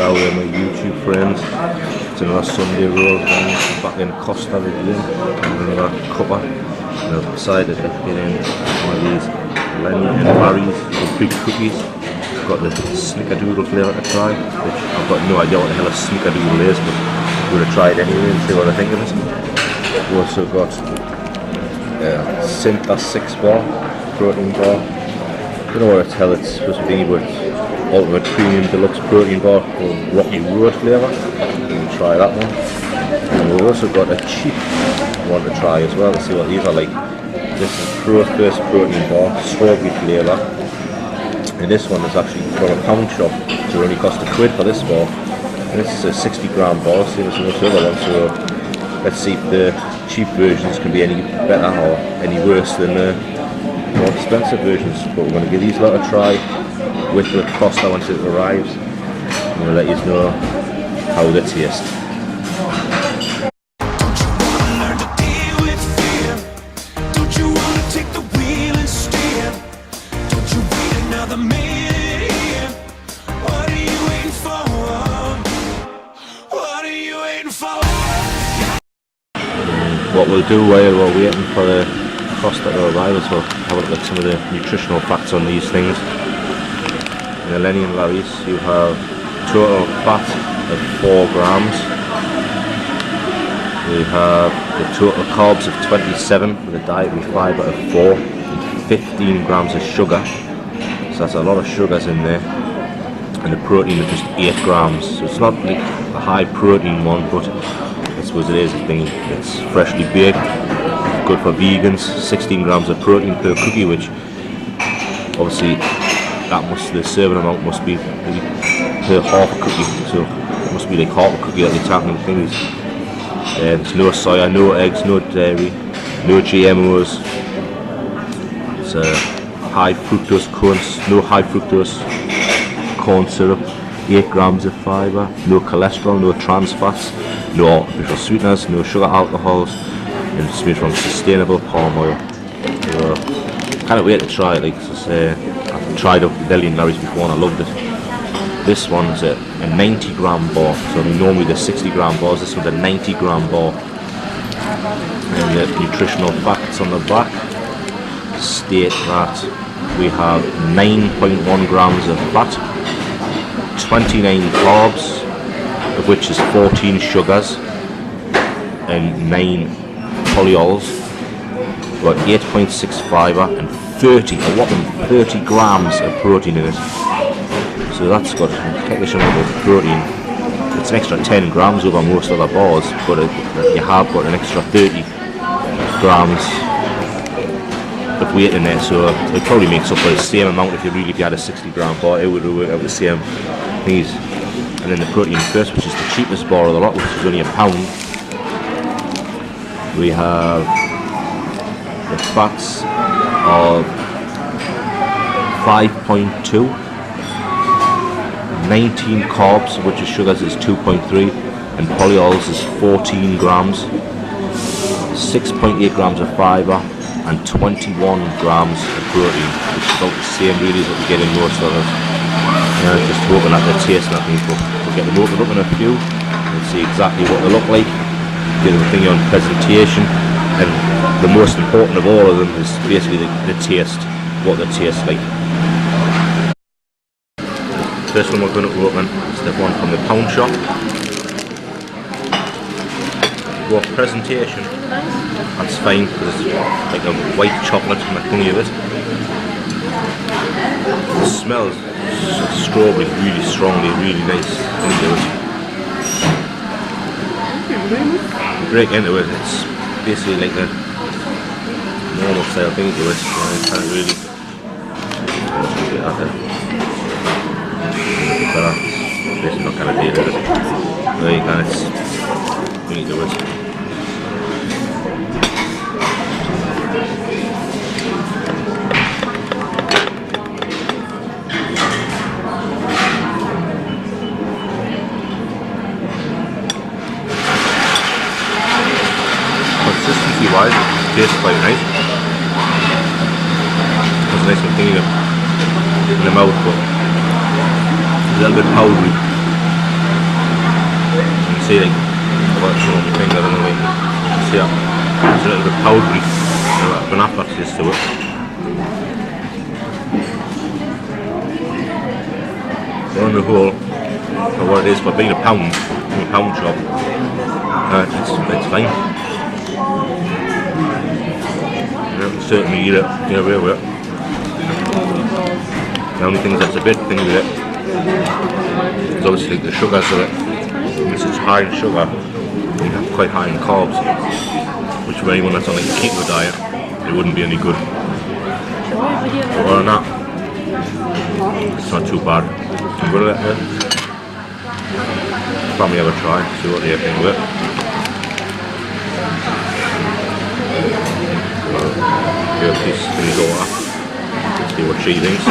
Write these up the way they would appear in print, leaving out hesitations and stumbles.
Well, we're my YouTube friends. It's another Sunday roll back in Costa again. Another cuppa. And I've decided to get in one of these Lenny and Larry's big cookies. I've got the snickerdoodle flavour to try, which I've got no idea what the hell a snickerdoodle is, but we're going to try it anyway and see what I think of it. We've also got Synta 6 bar, protein bar. I don't know what the hell it's supposed to be, but Ultimate Premium Deluxe Protein Bar called Rocky Road flavour. We'll try that one. And we've also got a cheap one to try as well to see what these are like. This is First Protein Bar, strawberry flavour. And this one is actually from a pound shop, so it only cost £1 for this bar. And this is a 60 gram bar, same as the other one, so let's see if the cheap versions can be any better or any worse than the more expensive versions. But we're going to give these a lot a try with the Costa once it arrives. I'm going to let you know how they taste. What we'll do while we're waiting for the Costa to arrive is we'll have a look at some of the nutritional facts on these things. In the Lenny and Larry's you have total fat of 4 grams. We have the total carbs of 27 with a dietary fibre of 4 and 15 grams of sugar. So that's a lot of sugars in there. And the protein of just 8 grams. So it's not like a high protein one, but I suppose it is. It's freshly baked, good for vegans. 16 grams of protein per cookie, which obviously the serving amount must be per half a cookie, so it must be like half a cookie that you're tapping things. There's no soya, no eggs, no dairy, no GMOs. It's high fructose corns, no high fructose corn syrup. 8 grams of fibre, no cholesterol, no trans fats, no artificial sweeteners, no sugar alcohols, and it's made from sustainable palm oil. So, can't wait to try it. Like I say, I've tried up Lenny and Larry's before and I loved it. This one's a 90 gram bar, so I mean, normally the 60 gram bars, this one's a 90 gram bar. And the nutritional facts on the back state that we have 9.1 grams of fat, 29 carbs, of which is 14 sugars and 9 polyols. We've got 8.6 fibre and 30 grams of protein in it. So that's got a technical amount of protein. It's an extra 10 grams over most other bars, but you have got an extra 30 grams of weight in there, so it probably makes up for the same amount. If you had a 60 gram bar, it would work out the same things. And then the Protein First, which is the cheapest bar of the lot, which is only £1. We have the fats of 5.2, 19 carbs, which is sugars, is 2.3, and polyols is 14 grams, 6.8 grams of fibre, and 21 grams of protein, which is about the same really as what we get in most others. Just hoping that they're tasting at these, but we'll get them opened up in a few and see exactly what they look like. Get them thingy on presentation, and the most important of all of them is basically the taste, what they taste like. First one we're going to open is the one from the pound shop. What presentation? That's fine because it's like a white chocolate and the funny of it. It smells strawberry really strongly, really nice into it. Break into it, it's basically like a normal style thing to it. I can't really get at it. It's basically not kind of deal with it. There you can, it's thing to it. Consistency wise, it tastes quite nice. It's a nice and clean in the mouth, but it's a little bit powdery. see like, I've got it on my finger anyway. See that? It's a little bit powdery. An aftertaste to it. So on the whole, for what it is, for being a pound shop, it's fine. Yeah, certainly get away with it. The only thing that's a bit thing with it is obviously the sugars of it. This is high in sugar and quite high in carbs, which for anyone that's on like a keto diet, it wouldn't be any good. But other than that, it's not too bad. I'm going to let the family have a try, see what they think of it. Give a piece to his daughter, see what she thinks.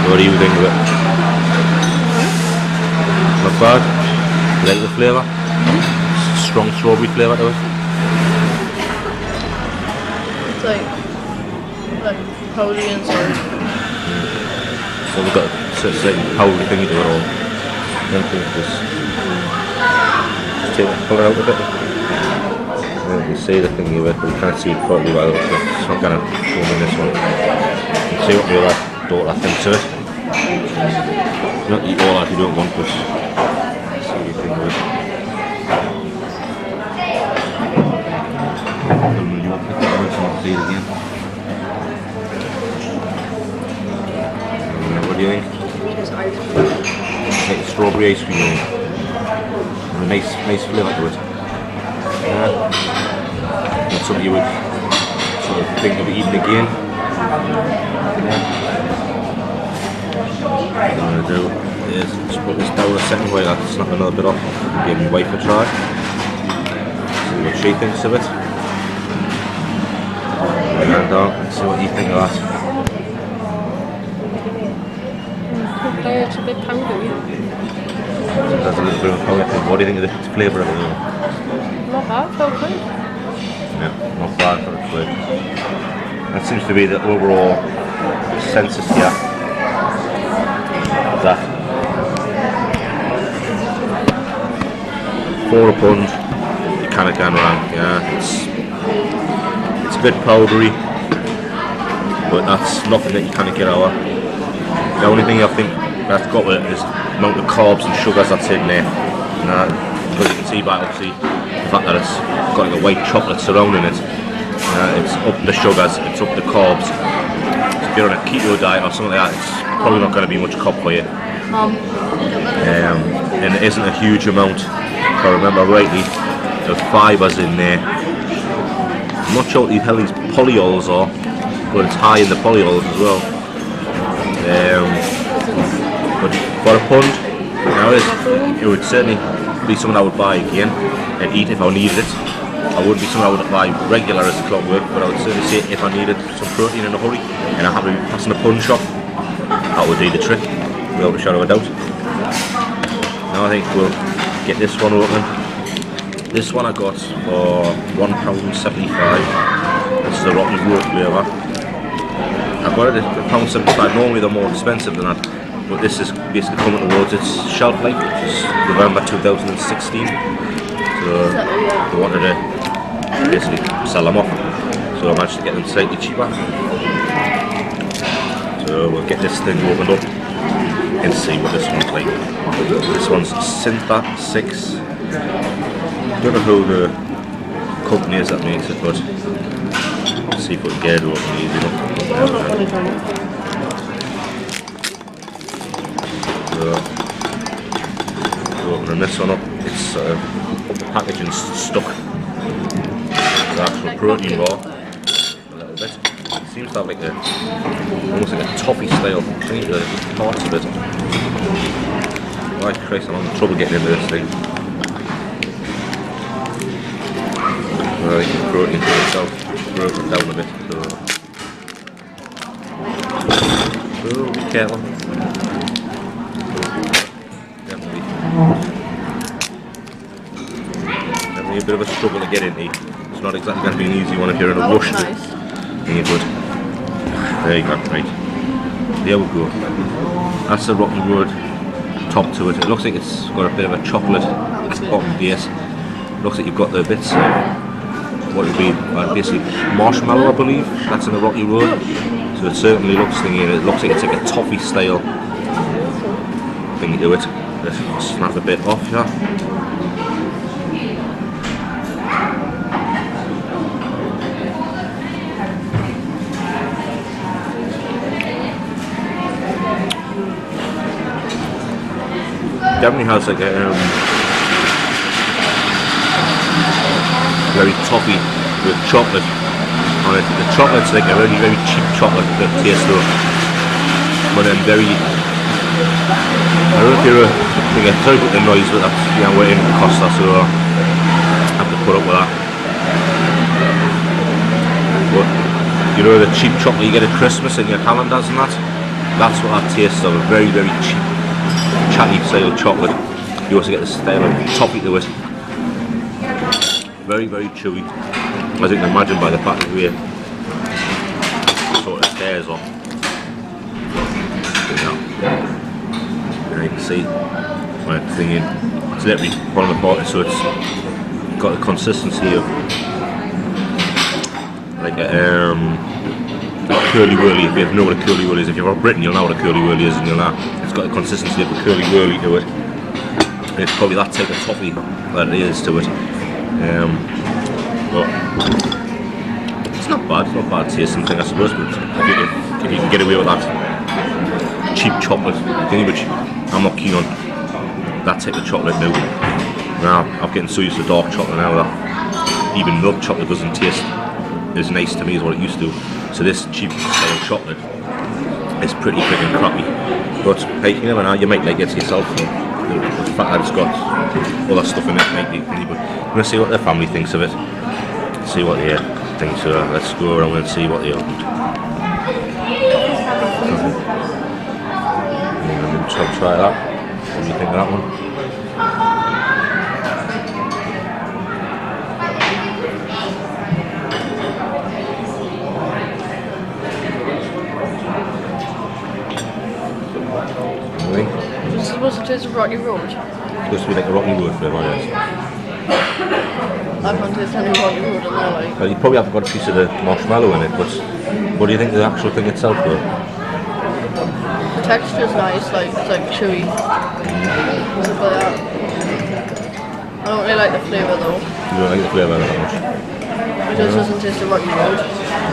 What do you think of it? Not bad? You like the flavour? Strong strawberry flavour to it? It's like powdery inside. So we've got a certain powdery thingy to it all. I don't think just take the colour out a bit. You can see the thingy of it, but you can't see it properly well. It's not going to show me this one. You can see what the other daughter thinks of it. Not eat all that if you don't want, but see what you think of it. You want to put that on so I'll see it again. What do you think? Like the strawberry ice cream and a nice flavour to it. Yeah. That's something you would sort of think of eating again. Yeah. What I'm going to do is just put this down a second while I snap another bit off and give my wife a try. See what she thinks of it. And see what you think of that. It's a bit powdery. That's a little bit of powder. What do you think of the flavour of it? Not bad, okay. Yeah, not bad for the flavour. That seems to be the overall census here. That for a pound, you kind of gone wrong. Yeah, it's a bit powdery, but that's nothing that you kind of get over. The only thing I think that's got with it is the amount of carbs and sugars that's in there. Because you can see by obviously the fact that it's got like a white chocolate surrounding it. It's up the sugars, it's up the carbs. So if you're on a keto diet or something like that, it's probably not going to be much carb for you. And it isn't a huge amount. If I remember rightly, there's fibres in there. I'm not sure what the hell these polyols are, but it's high in the polyols as well. But for a pound, it would certainly be something I would buy again and eat if I needed it. I wouldn't be something I would buy regular as a clockwork, but I would certainly say if I needed some protein in a hurry and I happened to be passing a pound shop, that would do the trick, without a shadow of a doubt. Now I think we'll get this one open. This one I got for £1.75. This is a rotten road flavour. I got it at £1.75. Normally they're more expensive than that, but this is basically coming towards its shelf life, which is November 2016. So they wanted to basically sell them off, so I managed to get them slightly cheaper. So we'll get this thing opened up and see what this one's like. This one's Syntha 6. Don't know who the company is that makes it, but let's see if we can get it open easy enough. So opening this one up, it's the packaging's stuck. The actual protein bar a little bit. It seems to have like almost like a toffee style thing to the parts of it. Right, Christ, I'm having trouble getting into this thing. Right, the protein for itself broken down a bit. So be careful. Definitely a bit of a struggle to get into. This It's not exactly going to be an easy one if you're in a That rush. looks nice. But there you go, right. There we go. That's the Rocky Road top to it. It looks like it's got a bit of a chocolate bottom base. Looks like you've got the bits of what would be basically marshmallow, I believe. That's in the Rocky Road. So it certainly looks thingy. It looks like it's like a toffee style thingy to it. Let's snap a bit off here. Definitely has like a very toffee with chocolate on it. The chocolate's like a very, very cheap chocolate that tastes though. But then very, I don't know if you're sorry about the noise, but that's, yeah, we're in Costa, so I have to put up with that. But you know the cheap chocolate you get at Christmas in your calendars and that? That's what that tastes of, a very, very cheap chatty style chocolate. You also get the style of toffee to it. Very, very chewy. As you can imagine by the fact that we're sort of stairs on. And you can see when it's thinking, it's literally falling apart, so it's got the consistency of like a curly whirly. If you know what a curly whirly is, if you're from Britain you'll know what a curly whirly is, and you'll know it's got the consistency of a curly whirly to it. And it's probably that type of toffee that it is to it. But it's not bad tasting thing I suppose, but if you can get away with that cheap chocolate thing, which I'm not keen on that type of chocolate now. Now I'm getting so used to dark chocolate now that even milk chocolate doesn't taste as nice to me as what it used to. So this cheap style chocolate is pretty freaking crappy. But hey, you never know, you might like it yourself. The fact that it's got all that stuff in it might be funny, but I'm going to see what their family thinks of it. See what they think, so let's go around and see what they are. Try that. What do you think of that one? This is supposed to taste of Rocky Road. It's supposed to be like a Rocky Road flavour, yes. I can't taste any Rocky Road in there, like. Well, you probably haven't got a piece of the marshmallow in it, but what do you think of the actual thing itself though? The texture's nice, like it's like chewy. Stuff like that. I don't really like the flavour though. You don't like the flavour that much? It just doesn't taste of Rocky Road.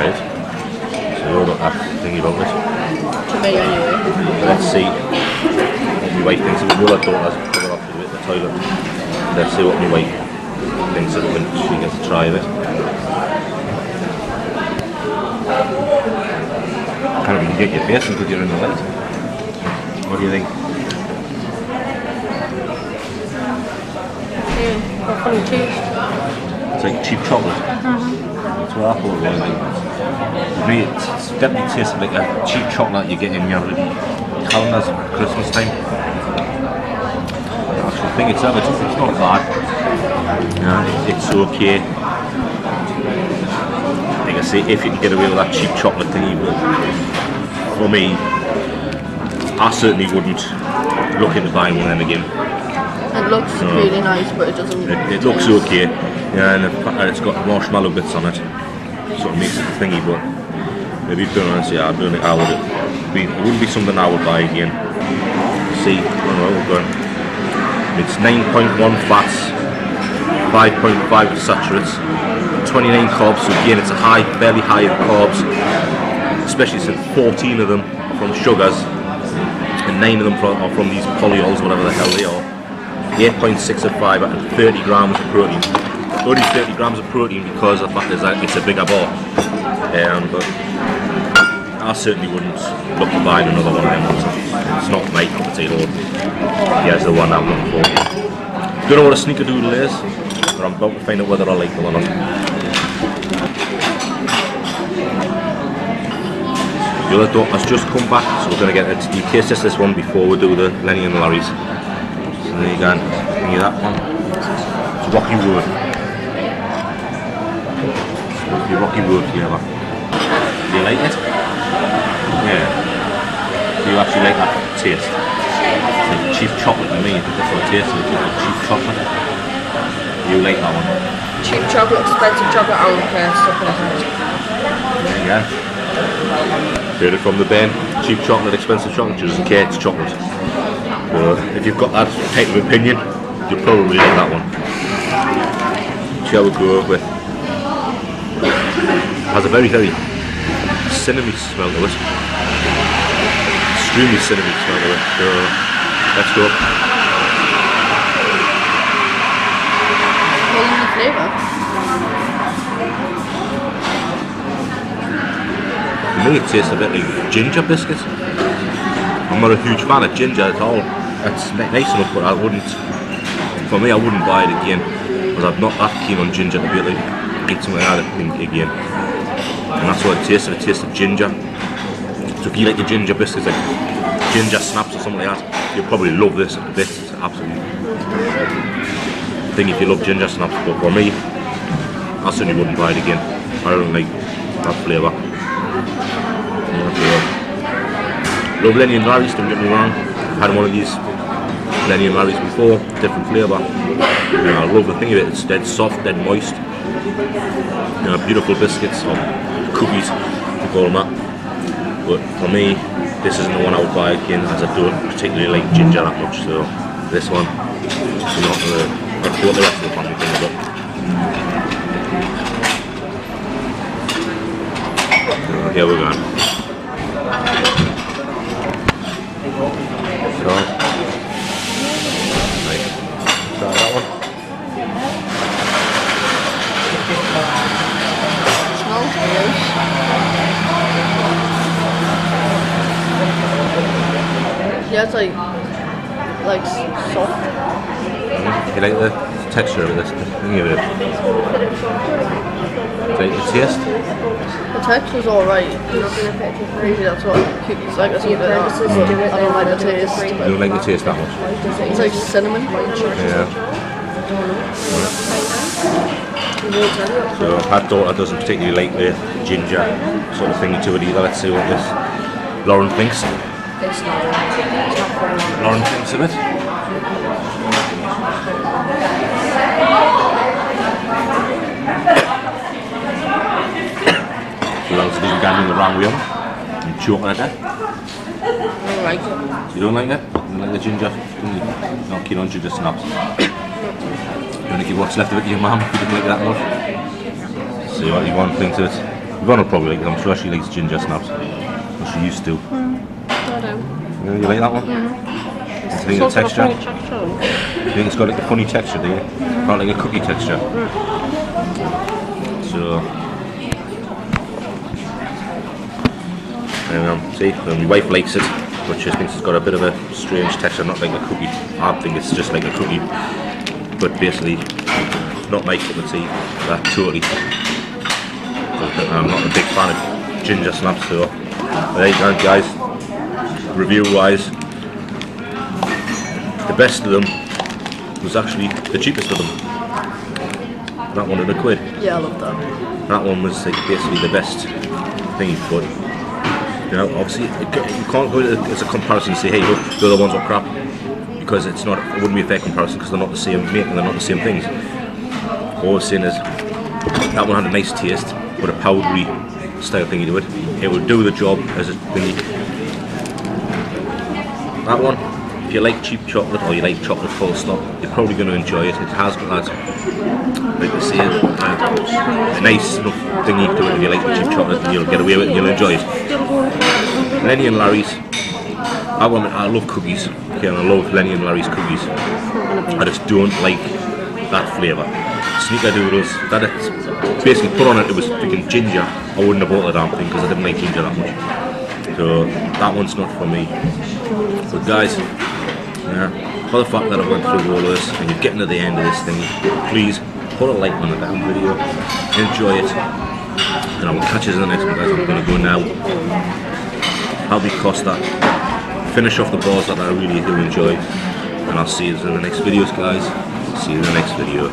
Right. So you're not that thingy about it. To me anyway. Let's see what my wife thinks of it. Well, I thought I was coming off to the toilet. Let's see what my wife thinks of it when she gets a try of it. Can't really get your face because you're in the light. What do you think? Yeah, got funny taste. It's like cheap chocolate. That's what I thought it was. Like, to me, it's definitely tastes like a cheap chocolate you get in your calendars at Christmas time. The actual thing itself, it's not bad. Yeah, it's okay. Like I say, if you can get away with that cheap chocolate thing, you will. For me, I certainly wouldn't look into buying one of them again. It looks really nice, but it doesn't. It looks okay, yeah, and the fact that it's got marshmallow bits on it sort of makes it thingy. But maybe to be honest, yeah, I don't think I would. It wouldn't be something I would buy again. See, I don't know, we're going. It's 9.1 fats, 5.5 saturates, 29 carbs. So again, it's a fairly high in carbs, especially since 14 of them are from sugars and 9 of them are from these polyols, whatever the hell they are. 8.6 of fibre and 30 grams of protein. Only 30 grams of protein because of the fact is that it's a bigger bar. But I certainly wouldn't look to buy another one of them ones. It's not my cup of tea at all. Here's the one I'm looking for. Don't know what a sneakerdoodle is, but I'm about to find out whether I like them or not. The other dog has just come back, so we're going to get it. You taste this one before we do the Lenny and Larry's. So there you go, give you that one. It's Rocky Road. Your Rocky Road flavour. Do you like it? Yeah. Do you actually like that taste? It's like cheap chocolate to me. That's what it tastes like. It's like cheap chocolate. You like that one? Cheap chocolate, expensive chocolate, I don't care. Stuff like that. There you go. Heard it from the Ben. Cheap chocolate, expensive chocolate. She doesn't care, it's chocolate. So if you've got that type of opinion, you'll probably like that one. Shall we go with? Has a very, very cinnamony smell to it. Extremely cinnamony smell to it. So let's go. What is the flavour? For me, it tastes a bit like ginger biscuits. I'm not a huge fan of ginger at all. It's nice enough, but I wouldn't. For me, I wouldn't buy it again because I'm not that keen on ginger to be able to eat something like that again. And that's what it tastes of. It tastes of ginger. So if you like the ginger biscuits, like ginger snaps or something like that, you'll probably love this. This is absolutely thing if you love ginger snaps. But for me, I certainly wouldn't buy it again. I don't like that flavour. Love Lenny and Larry's, don't get me wrong. I've had one of these Lenny and Larry's before, different flavour. I love the thing of it, it's dead soft, dead moist. Beautiful biscuits or cookies, we call them that. But for me, this isn't the one I would buy again, as I don't particularly like ginger that much. So this one, not what the rest of the family think of it. So here we're going. So, right, try that one. Smells good. Yeah, it's like soft. You like the texture of this? Think of it. Like the taste? The texture's alright. Maybe that's what cookies like. I don't like the taste. You don't like the taste that much? It's like cinnamon. Yeah. So our daughter doesn't particularly like the ginger sort of thing to it either. Let's see what this Lauren thinks. Lauren thinks of it. So long as it isn't going in the wrong way and choking at it. I don't like it. You don't like it? You don't like the ginger? Not keen on ginger snaps. You want to give what's left of it to your mum if you didn't like that much? See what Yvonne thinks of it. Yvonne will probably like it. I'm sure she likes ginger snaps. Or she used to. I do. You like that one? You think the texture? You think it's got like a funny texture, do you? Not like a cookie texture. So see, my wife likes it, but she thinks it's got a bit of a strange texture, not like a cookie. I think it's just like a cookie, but basically not my cup of tea. That totally. I'm not a big fan of ginger snaps, so there you go, guys. Review wise, the best of them was actually the cheapest of them. That one at £1. Yeah, I love that. That one was like basically the best thing, but you know, obviously you can't go as a comparison and say, hey, look, the other ones are crap, because it's not. It wouldn't be a fair comparison because they're not the same make and they're not the same things. All I'm saying is that one had a nice taste, but a powdery style thingy to it. It would do the job as a thingy. That one, if you like cheap chocolate or you like chocolate full stop, you're probably going to enjoy it. It has got that, like I say, a nice enough thingy to it. If you like the cheap chocolate, you'll get away with it and you'll enjoy it. Lenny and Larry's, I love cookies, okay, and I love Lenny and Larry's cookies. I just don't like that flavour. Sneakerdoodles, that it's basically put on it, it was freaking ginger. I wouldn't have bought the damn thing because I didn't like ginger that much. So that one's not for me. But guys, yeah, for the fact that I went through all of this and you're getting to the end of this thing, please put a like on the damn video, enjoy it, and I will catch you in the next one, guys. I'm going to go now. I'll be Costa, finish off the bars that I really do enjoy, and I'll see you in the next videos, guys. See you in the next video.